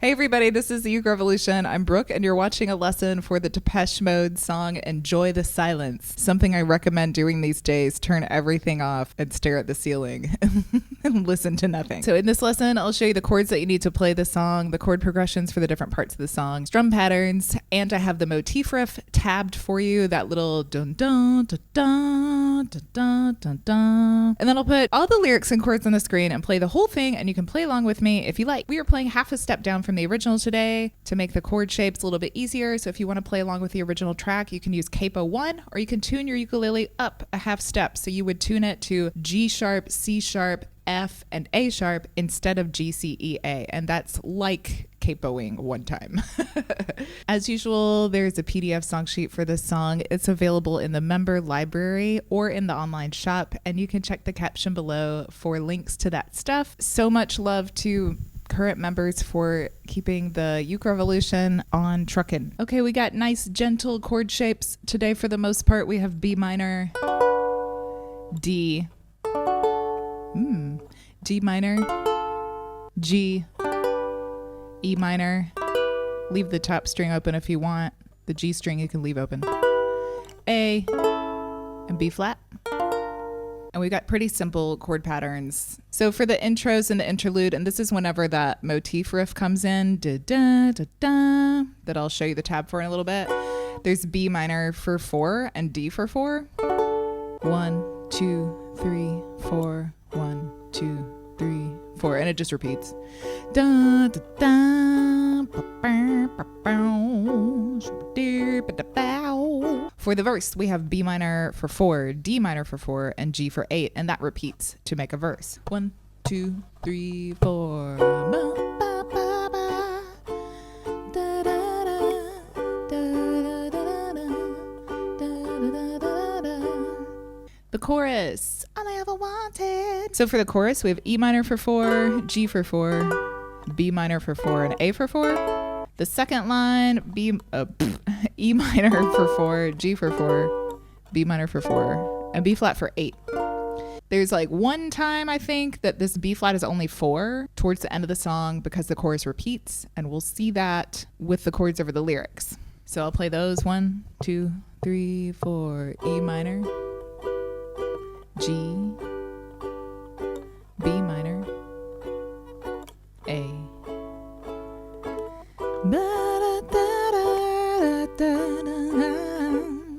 Hey everybody, this is the Uke Revolution. I'm Brooke and you're watching a lesson for the Depeche Mode song Enjoy the Silence. Something I recommend doing these days, turn everything off and stare at the ceiling and listen to nothing. So in this lesson, I'll show you the chords that you need to play the song, the chord progressions for the different parts of the song, strum patterns, and I have the motif riff tabbed for you, that little dun dun dun dun dun dun dun dun. And then I'll put all the lyrics and chords on the screen and play the whole thing, and you can play along with me if you like. We are playing half a step down from the original today to make the chord shapes a little bit easier. So if you want to play along with the original track, you can use capo 1, or you can tune your ukulele up a half step. So you would tune it to G sharp, C sharp, F, and A sharp instead of G, C, E, A. And that's like capoing one time. As usual, there's a PDF song sheet for this song. It's available in the member library or in the online shop, and you can check the caption below for links to that stuff. So much love to current members for keeping the Uke Revolution on truckin'. Okay, we got nice gentle chord shapes today. For the most part, we have B minor, D, D minor, G, E minor. Leave the top string open if you want. The G string you can leave open. A, and B flat. And we've got pretty simple chord patterns. So for the intros and the interlude, and this is whenever that motif riff comes in, da, da, da, da, that I'll show you the tab for in a little bit. There's B minor for 4 and D for 4. 1, 2, 3, 4. 1, 2, 3, 4. And it just repeats. Da, da, da, ba, ba, ba, ba, ba, ba, ba. For the verse, we have B minor for 4, D minor for 4, and G for 8, and that repeats to make a verse. 1, 2, 3, 4. Ba, ba, ba, ba. Da, da, da, da, da, da, da, da, da. The chorus, all I ever wanted. So for the chorus, we have E minor for 4, G for 4, B minor for 4, and A for 4. The second line, E minor for 4, G for 4, B minor for 4, and B flat for 8. There's like one time I think that this B flat is only 4 towards the end of the song because the chorus repeats, and we'll see that with the chords over the lyrics. So I'll play those 1, 2, 3, 4, E minor, G, B minor, A.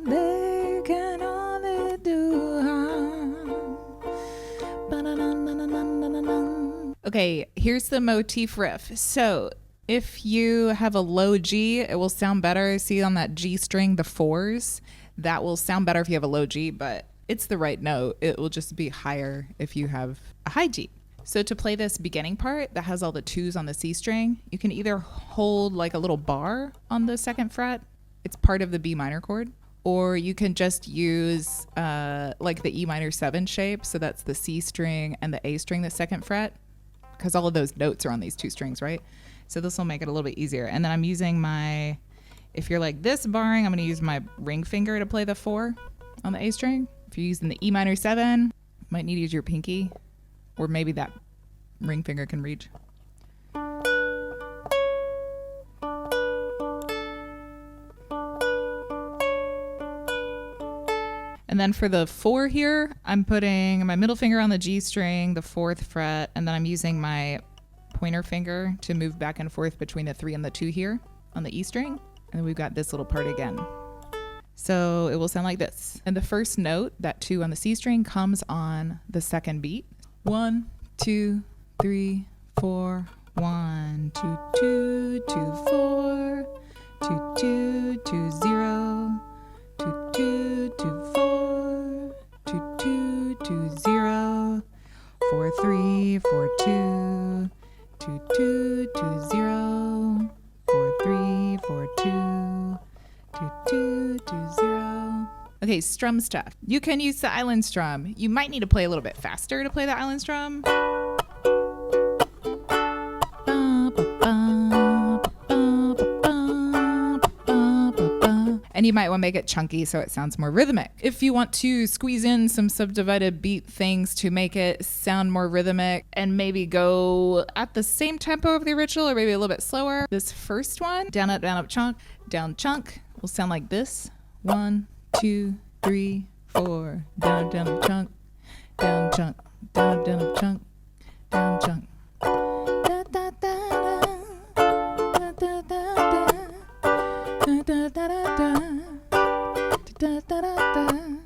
They can only do harm. Okay, here's the motif riff. So if you have a low G, it will sound better. See on that G string, the 4s, that will sound better if you have a low G, but it's the right note. It will just be higher if you have a high G. So to play this beginning part that has all the 2s on the C string, you can either hold like a little bar on the 2nd fret. It's part of the B minor chord. Or you can just use like the E minor 7 shape. So that's the C string and the A string, the 2nd fret, because all of those notes are on these 2 strings, right? So this will make it a little bit easier. And then I'm using my, if you're like this barring, I'm going to use my ring finger to play the 4 on the A string. If you're using the E minor 7, you might need to use your pinky, or maybe that ring finger can reach. And then for the 4 here, I'm putting my middle finger on the G string, the 4th fret, and then I'm using my pointer finger to move back and forth between the 3 and the 2 here on the E string. And then we've got this little part again. So it will sound like this. And the first note, that 2 on the C string, comes on the 2nd beat. 1, 2, 3, 4. 1, 2, 2, 2, 4. 2, 2, 2, 0. 2, 2, 2, 4. 2, 2, 2, 0. 4, 3, 4, 2. 2, 2, 2, 0. 4, 3, 4, 2. 2, 2, 2, 0. Okay, strum stuff. You can use the island strum. You might need to play a little bit faster to play the island strum. And you might want to make it chunky so it sounds more rhythmic. If you want to squeeze in some subdivided beat things to make it sound more rhythmic and maybe go at the same tempo of the original or maybe a little bit slower, this first one, down, up, chunk, down, chunk, will sound like this. 1, 2, 3, 4, down, up, chunk, down, chunk, down, up, chunk, down, chunk. Da, da, da, da, da, da, da.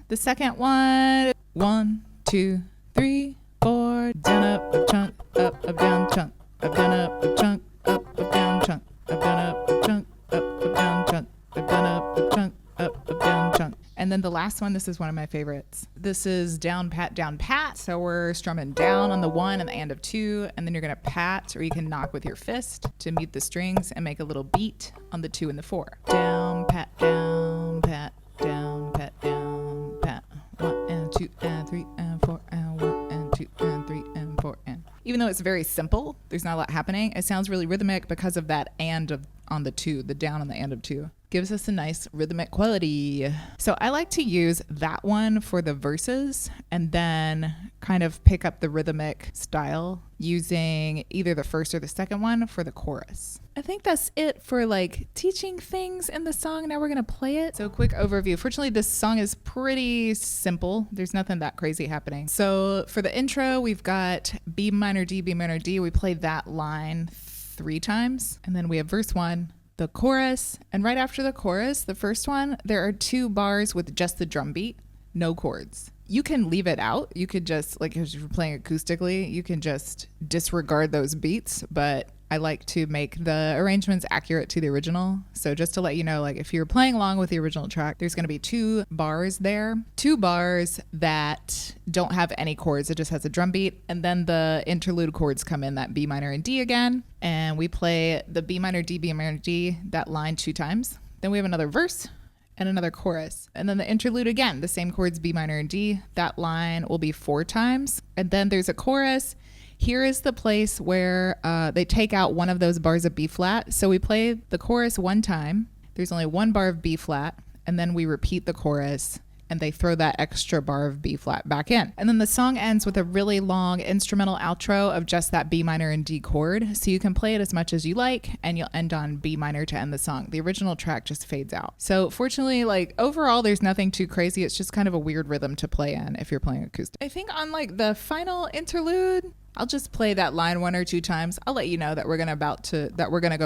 The second one, 1, 2, 3, 4, down, up, chunk, up, down, chunk, up, down, up, chunk, up, down, chunk, up, down, up, chunk, up, down, chunk, up, down, up, chunk, up, down, chunk. And then the last one, this is one of my favorites. This is down, pat. So we're strumming down on the 1 and the and of 2, and then you're gonna pat, or you can knock with your fist to mute the strings and make a little beat on the 2 and the 4. Down, pat, down, pat, down, pat, down, pat. 1 and 2 and 3 and 4 and 1 and 2 and 3 and 4 and. Even though it's very simple, there's not a lot happening. It sounds really rhythmic because of that and of on the 2, the down on the and of 2. Gives us a nice rhythmic quality. So I like to use that one for the verses and then kind of pick up the rhythmic style using either the first or the second one for the chorus. I think that's it for like teaching things in the song. Now we're gonna play it. So quick overview. Fortunately, this song is pretty simple. There's nothing that crazy happening. So for the intro, we've got B minor, D, B minor, D. We play that line 3 times. And then we have verse 1, the chorus, and right after the chorus, the first one, there are 2 bars with just the drum beat, no chords. You can leave it out. You could just, like if you're playing acoustically, you can just disregard those beats, but I like to make the arrangements accurate to the original. So just to let you know, like if you're playing along with the original track, there's going to be 2 bars there, 2 bars that don't have any chords. It just has a drum beat. And then the interlude chords come in, that B minor and D again. And we play the B minor, D, that line 2 times. Then we have another verse and another chorus. And then the interlude again, the same chords, B minor and D. That line will be 4 times. And then there's a chorus. Here is the place where they take out one of those bars of B flat. So we play the chorus 1 time. There's only 1 bar of B flat, and then we repeat the chorus, and they throw that extra bar of B flat back in. And then the song ends with a really long instrumental outro of just that B minor and D chord. So you can play it as much as you like, and you'll end on B minor to end the song. The original track just fades out. So fortunately, like overall, there's nothing too crazy. It's just kind of a weird rhythm to play in if you're playing acoustic. I think on like the final interlude, I'll just play that line 1 or 2 times. I'll let you know that we're gonna go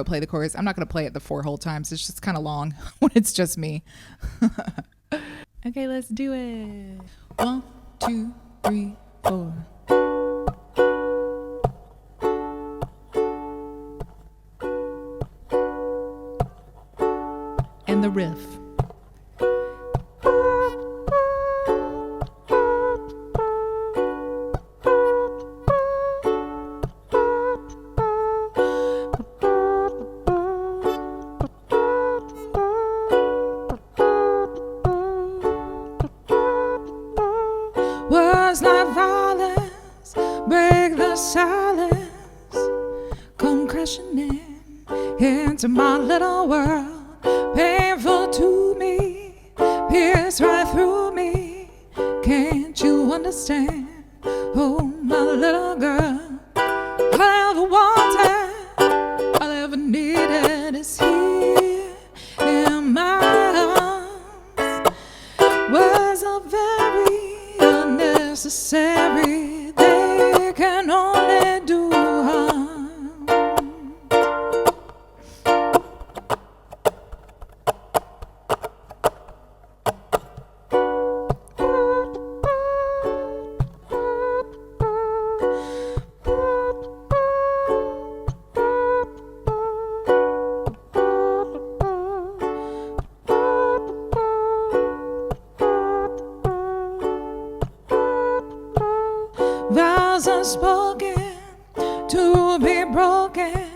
play the chorus. I'm not gonna play it the 4 whole times. It's just kind of long when it's just me. Okay, let's do it. 1, 2, 3, 4. And the riff. Words like violence break the silence, come crashing in into my little world, painful to me, pierce right through me. Can't you understand? Oh, my little girl, all I ever wanted, all I ever needed is here in my arms. Words are very unnecessary, they can only do harm. Vows unspoken to be broken,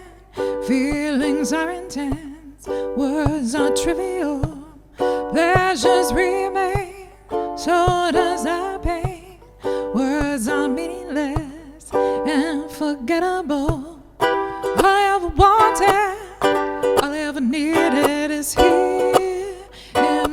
feelings are intense, words are trivial, pleasures remain, so does our pain. Words are meaningless and forgettable. All I ever wanted, all I ever needed is here in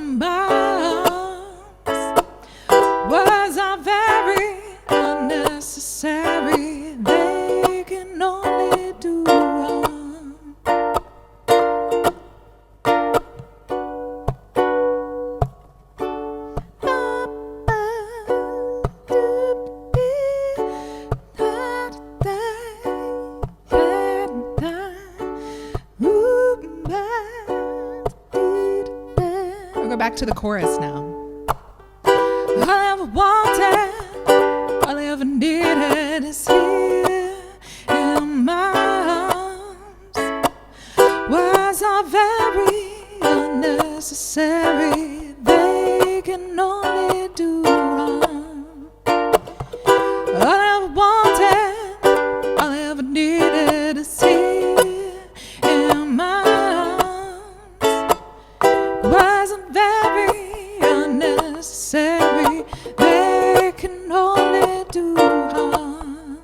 We'll go back to the chorus now. All I ever wanted, all I ever needed is here in my arms. Words are very unnecessary, they can only do harm. All I ever wanted, all I ever needed is here in my arms. Words are very unnecessary, they can only do harm.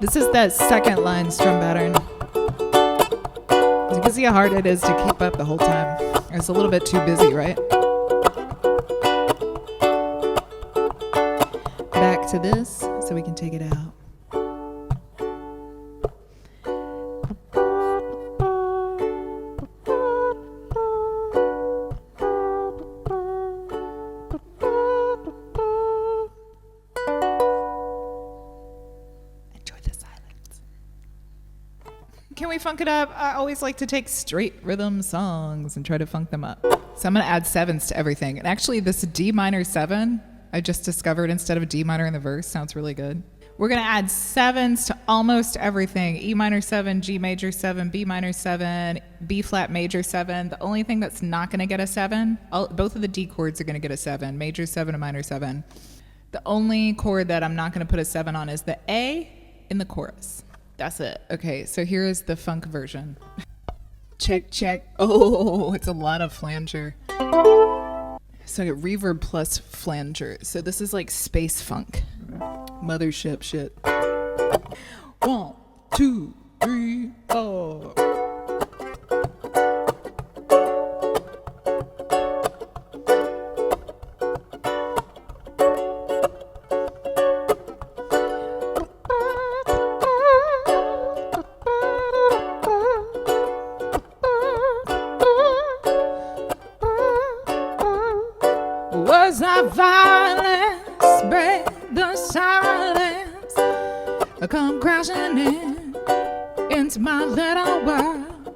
This is that second line strum pattern. You can see how hard it is to keep up the whole time. It's a little bit too busy, right? Back to this so we can take it out. Enjoy the silence. Can we funk it up? I always like to take straight rhythm songs and try to funk them up. So I'm going to add sevenths to everything. And actually this D minor 7 I just discovered instead of a D minor in the verse sounds really good. We're going to add sevens to almost everything. E minor 7, G major 7, B minor 7, B flat major 7. The only thing that's not going to get a 7, both of the D chords are going to get a 7, major 7 and minor 7. The only chord that I'm not going to put a 7 on is the A in the chorus. That's it. Okay, so here is the funk version. Check, check. Oh, it's a lot of flanger. So I get reverb plus flanger. So this is like space funk. Mothership shit. 1, 2, 3, 4. Was our violence break the silence? I come crashing into my little world.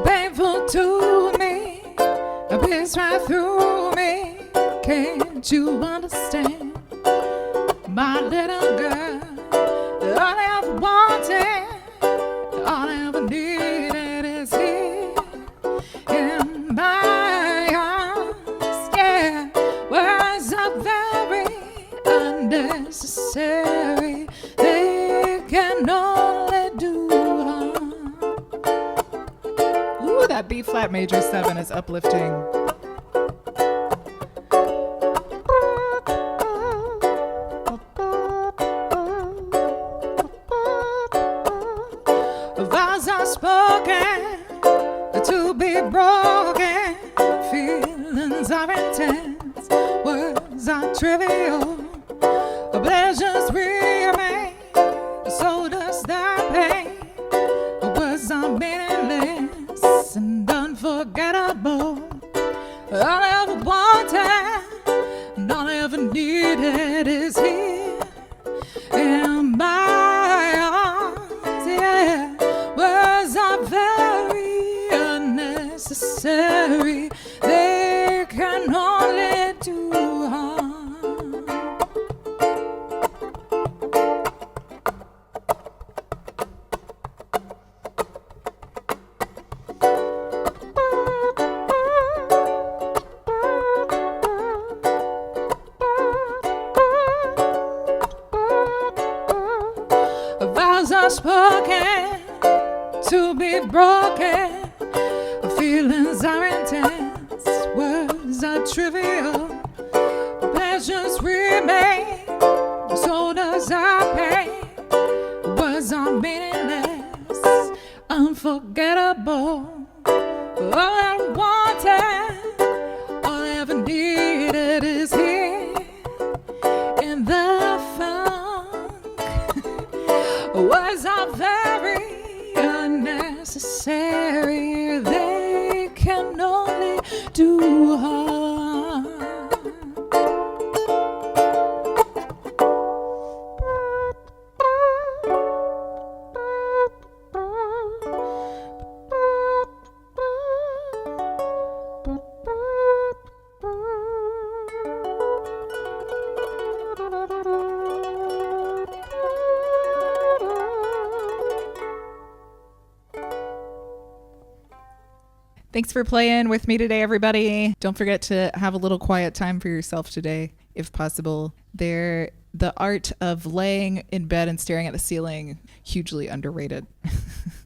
Painful to me, a piece right through me. Can't you understand, my little girl? All I ever wanted, all I ever needed is here in my arms. Yeah. Words are very unnecessary, they can only do harm. Ooh, that B flat major 7 is uplifting. Vows are spoken to be broken, feelings are intense, words are trivial, pleasures remain, so does that pain. Words are meaningless and unforgettable. All I ever wanted and all I ever needed is here in my arms. Yeah, words are very unnecessary, they can only do harm. Vows are spoken to be broken, feelings are intense, words are trivial, pleasures remain, so does our pain. Words are meaningless, unforgettable. All I wanted, all I ever needed is here in the funk. Words are very unnecessary, they can only do harm. Thanks for playing with me today, everybody. Don't forget to have a little quiet time for yourself today, if possible. The art of laying in bed and staring at the ceiling, hugely underrated.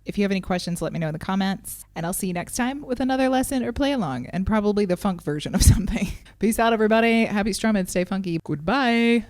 If you have any questions, let me know in the comments. And I'll see you next time with another lesson or play along, and probably the funk version of something. Peace out, everybody. Happy strumming. Stay funky. Goodbye.